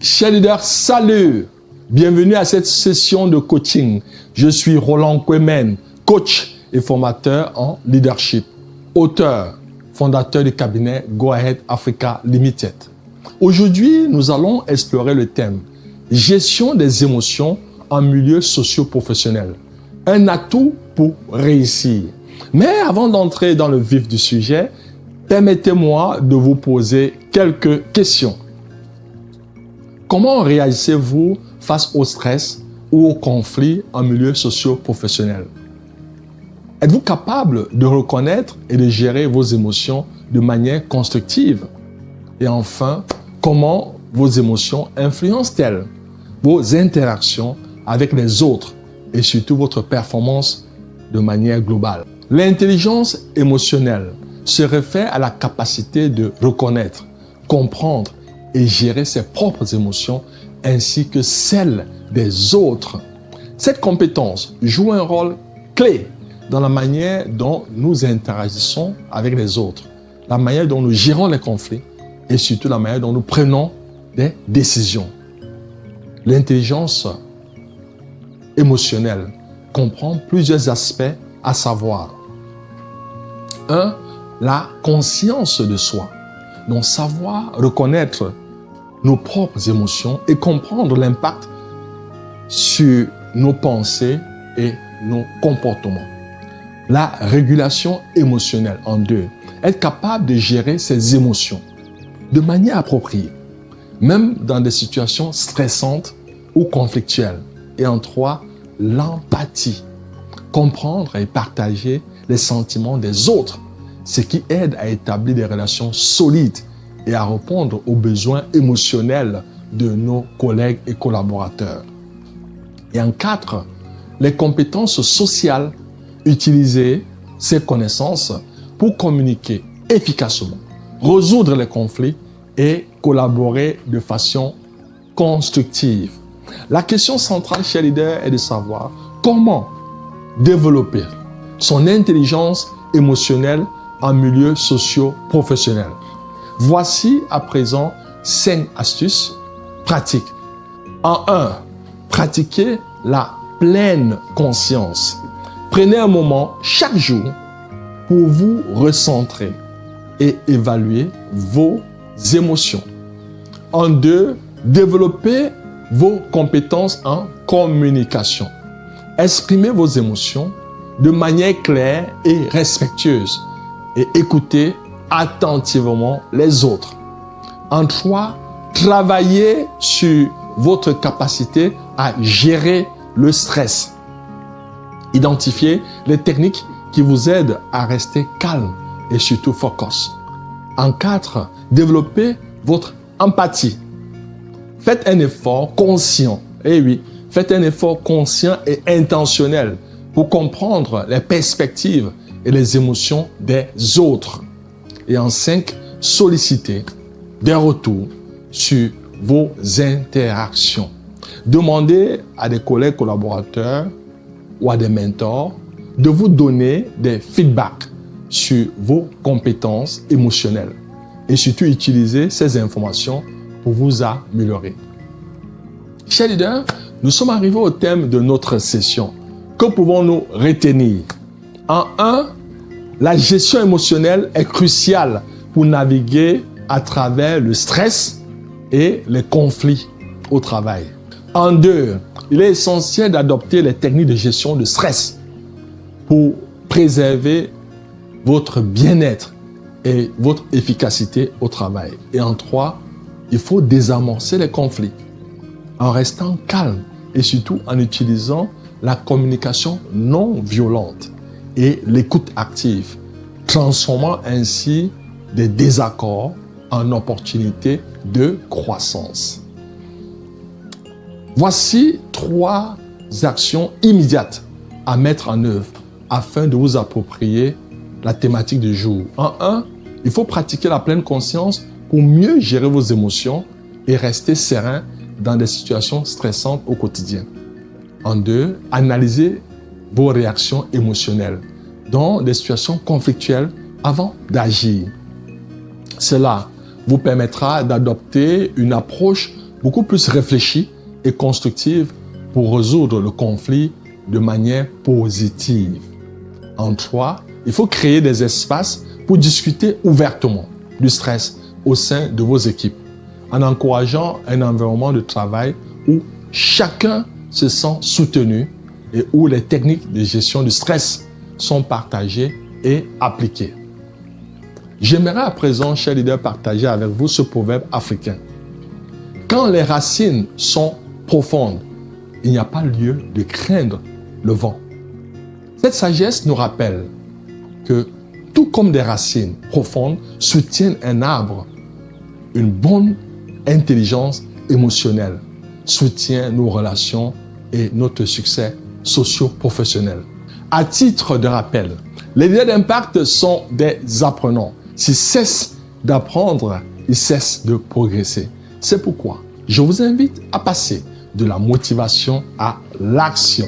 Chers leaders, salut! Bienvenue à cette session de coaching. Je suis Roland Kwemen, coach et formateur en leadership, auteur, fondateur du cabinet Go Ahead Africa Limited. Aujourd'hui, nous allons explorer le thème gestion des émotions en milieu socio-professionnel. Un atout pour réussir. Mais avant d'entrer dans le vif du sujet, permettez-moi de vous poser quelques questions. Comment réagissez-vous face au stress ou au conflit en milieu socio-professionnel? Êtes-vous capable de reconnaître et de gérer vos émotions de manière constructive? Et enfin, comment vos émotions influencent-elles vos interactions avec les autres et surtout votre performance de manière globale? L'intelligence émotionnelle se réfère à la capacité de reconnaître, comprendre et gérer ses propres émotions ainsi que celles des autres. Cette compétence joue un rôle clé dans la manière dont nous interagissons avec les autres, la manière dont nous gérons les conflits et surtout la manière dont nous prenons des décisions. L'intelligence émotionnelle comprend plusieurs aspects, à savoir 1. La conscience de soi. Donc savoir reconnaître nos propres émotions et comprendre l'impact sur nos pensées et nos comportements. La régulation émotionnelle en 2. Être capable de gérer ses émotions de manière appropriée, même dans des situations stressantes ou conflictuelles. Et en 3, l'empathie. Comprendre et partager les sentiments des autres, ce qui aide à établir des relations solides et à répondre aux besoins émotionnels de nos collègues et collaborateurs. Et en 4, les compétences sociales, utiliser ces connaissances pour communiquer efficacement, résoudre les conflits et collaborer de façon constructive. La question centrale chez les leaders est de savoir comment développer son intelligence émotionnelle en milieu socio-professionnel. Voici à présent 5 astuces pratiques. En 1, pratiquez la pleine conscience. Prenez un moment chaque jour pour vous recentrer et évaluer vos émotions. En 2, développez vos compétences en communication. Exprimez vos émotions de manière claire et respectueuse et écoutez attentivement les autres. En 3, travaillez sur votre capacité à gérer le stress. Identifiez les techniques qui vous aident à rester calme et surtout focus. En 4, développez votre empathie. Faites un effort conscient, faites un effort conscient et intentionnel pour comprendre les perspectives et les émotions des autres. Et en 5, sollicitez des retours sur vos interactions. Demandez à des collègues collaborateurs ou à des mentors de vous donner des feedbacks sur vos compétences émotionnelles et surtout utilisez ces informations pour vous améliorer. Chers leaders, nous sommes arrivés au thème de notre session. Que pouvons-nous retenir? En 1, la gestion émotionnelle est cruciale pour naviguer à travers le stress et les conflits au travail. En 2, il est essentiel d'adopter les techniques de gestion de stress pour préserver votre bien-être et votre efficacité au travail. Et en 3, il faut désamorcer les conflits en restant calme et surtout en utilisant la communication non violente et l'écoute active, transformant ainsi des désaccords en opportunités de croissance. Voici 3 actions immédiates à mettre en œuvre afin de vous approprier la thématique du jour. En 1, il faut pratiquer la pleine conscience pour mieux gérer vos émotions et rester serein dans des situations stressantes au quotidien. En 2, analysez vos réactions émotionnelles dans des situations conflictuelles avant d'agir. Cela vous permettra d'adopter une approche beaucoup plus réfléchie et constructive pour résoudre le conflit de manière positive. En 3, il faut créer des espaces pour discuter ouvertement du stress au sein de vos équipes, en encourageant un environnement de travail où chacun se sent soutenu et où les techniques de gestion du stress sont partagées et appliquées. J'aimerais à présent, chers leaders, partager avec vous ce proverbe africain. Quand les racines sont profondes, il n'y a pas lieu de craindre le vent. Cette sagesse nous rappelle que tout comme des racines profondes soutiennent un arbre, une bonne intelligence émotionnelle soutient nos relations et notre succès socio-professionnel. À titre de rappel, les leaders d'impact sont des apprenants. S'ils cessent d'apprendre, ils cessent de progresser. C'est pourquoi je vous invite à passer de la motivation à l'action.